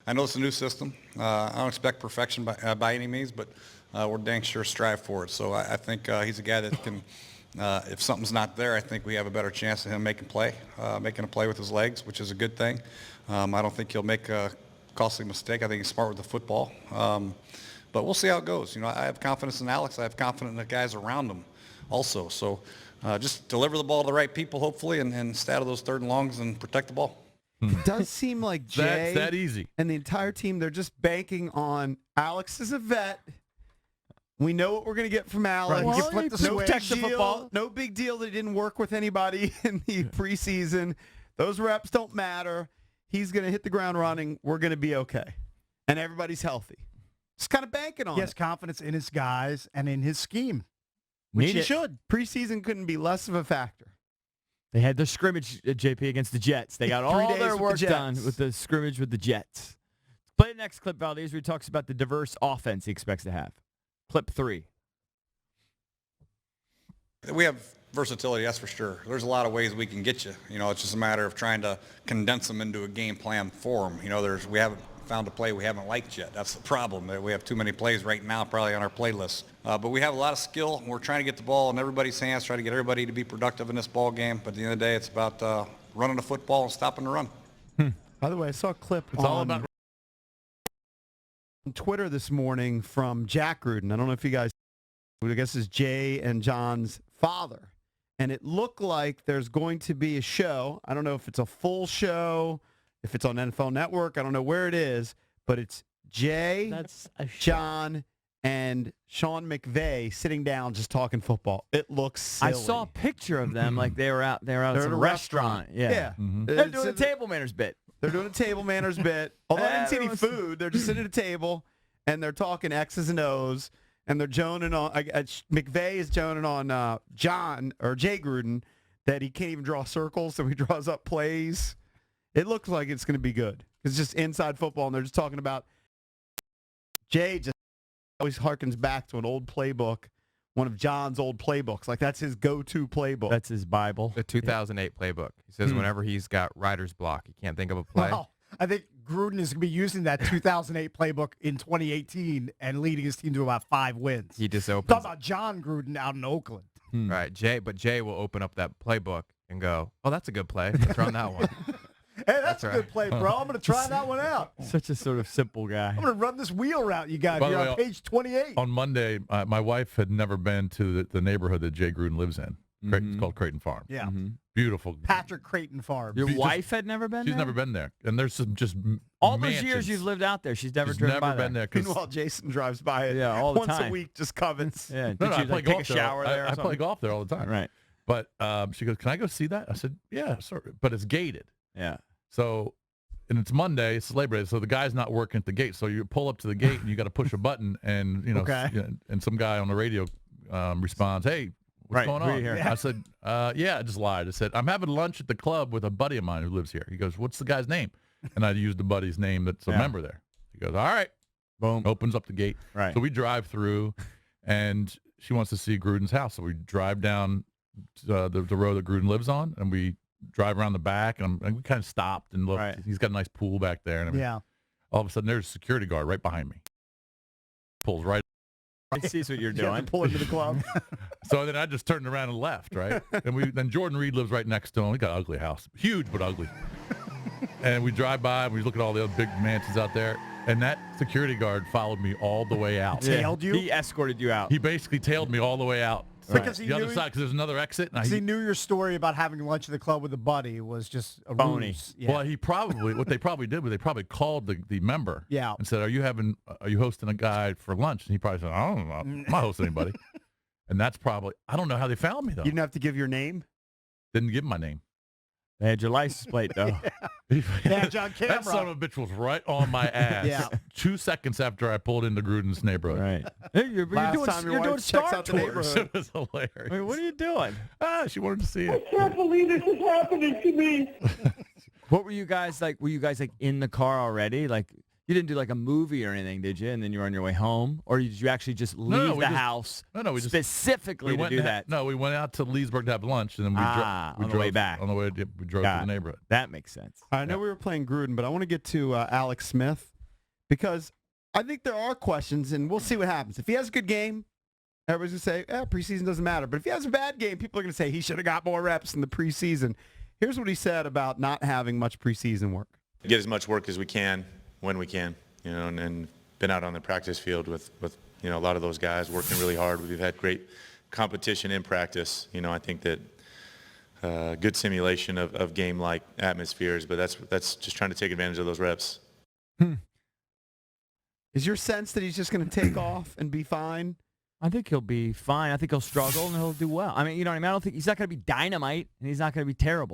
I know it's a new system. I don't expect perfection by any means, but we're dang sure strive for it. So I think he's a guy that can, if something's not there, I think we have a better chance of him making a play with his legs, which is a good thing. I don't think he'll make a costly mistake. I think he's smart with the football. But we'll see how it goes. You know, I have confidence in Alex. I have confidence in the guys around him also. So just deliver the ball to the right people, hopefully, and stay out of those third and longs and protect the ball. It does seem like Jay That's that easy. and the entire team, they're just banking on Alex is a vet. We know what we're going to get from Alex. Right. Well, you flip the no switch. big deal. No big deal that he didn't work with anybody in the preseason. Those reps don't matter. He's going to hit the ground running. We're going to be okay. And everybody's healthy. Just kind of banking on He has it. confidence in his guys and in his scheme, which he should. Preseason couldn't be less of a factor. They had their scrimmage, JP, against the Jets. They got 3 all days their with work the done Jets. with the scrimmage with the Jets. Play the next clip, Valdez, where he talks about the diverse offense he expects to have. Clip 3. We have versatility, that's for sure. There's a lot of ways we can get you. You know, it's just a matter of trying to condense them into a game plan for them. You know, we haven't found a play we haven't liked yet. That's the problem. We have too many plays right now probably on our playlist. But we have a lot of skill. We're trying to get the ball in everybody's hands, trying to get everybody to be productive in this ball game. But at the end of the day, it's about running the football and stopping the run. By the way, I saw a clip It's all about on Twitter this morning from Jack Gruden. I don't know if you guys, who I guess is Jay and John's father. And it looked like there's going to be a show. I don't know if it's a full show, if it's on NFL Network. I don't know where it is, but it's Jay, That's a John, and Sean McVay sitting down just talking football. It looks silly. I saw a picture of them like they were out They're at at some a restaurant. Yeah. Yeah. They're doing a table manners bit. They're doing a table manners bit. Although I didn't see any Everyone's- food, they're just sitting at a table and they're talking X's and O's and they're joning on. McVay is joning on John or Jay Gruden that he can't even draw circles, so he draws up plays. It looks like it's going to be good. It's just inside football, and they're just talking about Jay. Just always harkens back to an old playbook, one of John's old playbooks. Like that's his go-to playbook. That's his Bible. The 2008 playbook. He says whenever he's got writer's block, he can't think of a play. Well, I think Gruden is going to be using that 2008 playbook in 2018 and leading his team to about 5 wins. He just Talk opens about John Gruden out in Oakland. right. But Jay will open up that playbook and go, "Oh, that's a good play. Let's run that one." Hey, that's a right. good play, bro. I'm going to try that one out. Such a sort of simple guy. I'm going to run this wheel route you got By here the way, on page 28. on Monday, my wife had never been to the neighborhood that Jay Gruden lives in. It's called Creighton Farm. Yeah. Beautiful. Patrick Creighton Farms. Your Just- wife had never been She's there? never been there. And there's some just All those mansions. years you've lived out there, she's never She's driven never by been there. 'cause- Meanwhile, Jason drives by it Yeah, all the once time. a week, just covets. Yeah. Did No, I you play like, take a golf shower there or I play something? golf there all the time. Right. But she goes, "Can I go see that?" I said, "Yeah, sorry. But it's gated." Yeah. So, and it's Monday, it's Labor Day, so the guy's not working at the gate. So you pull up to the gate and you got to push a button, and Okay. and some guy on the radio responds, "Hey, what's Right, going who on?" you hearing? I said, "Yeah," I just lied. I said, "I'm having lunch at the club with a buddy of mine who lives here." He goes, "What's the guy's name?" And I used the buddy's name that's a Yeah. member there. He goes, "All right," Boom. opens up the gate. Right. So we drive through, and she wants to see Gruden's house. So we drive down the road that Gruden lives on, and we drive around the back, and we kind of stopped and looked. Right. He's got a nice pool back there, and everything. Yeah. All of a sudden, there's a security guard right behind me. Pulls right. He sees what you're You have doing. to pull into the club. So then I just turned around and left, right? And then Jordan Reed lives right next to him. He got an ugly house, huge but ugly. And we drive by, and we look at all the other big mansions out there, and that security guard followed me all the way out. Yeah. Tailed you? He escorted you out. He basically tailed me all the way out. Because he The other knew- side, because there's another exit. And Because he knew your story about having lunch at the club with a buddy was just a Phony. ruse. Yeah. Well, what they probably did was they probably called the member Yeah. and said, are you hosting a guy for lunch? And he probably said, I don't know, I'm not hosting anybody. And that's probably, I don't know how they found me, though. You didn't have to give your name. Didn't give him my name. They had your license plate, though. Yeah, John That son Camera. of a bitch was right on my ass. Yeah. 2 seconds after I pulled into Gruden's neighborhood. Right. Hey, you're Last doing, time your you're wife doing checks Star out the Tours. neighborhood. It was hilarious. Wait, what are you doing? She wanted to see it. Can't believe this is happening to me. What were you guys like? Were you guys like in the car already? Like you didn't do like a movie or anything, did you? And then you were on your way home, or did you actually just leave we the just- house No, we just specifically to went do and that? No, we went out to Leesburg to have lunch, and then we on the way back. On the way, we drove Got to it. the neighborhood. That makes sense. I know we were playing Gruden, but I want to get to Alex Smith. because I think there are questions, and we'll see what happens. If he has a good game, everybody's going to say, preseason doesn't matter. But if he has a bad game, people are going to say he should have got more reps in the preseason. Here's what he said about not having much preseason work. Get as much work as we can when we can, and been out on the practice field with a lot of those guys working really hard. We've had great competition in practice. I think that good simulation of game-like atmospheres, but that's just trying to take advantage of those reps. Is your sense that he's just going to take off and be fine? I think he'll be fine. I think he'll struggle and he'll do well. I mean, you know what I mean? I don't think he's not going to be dynamite and he's not going to be terrible.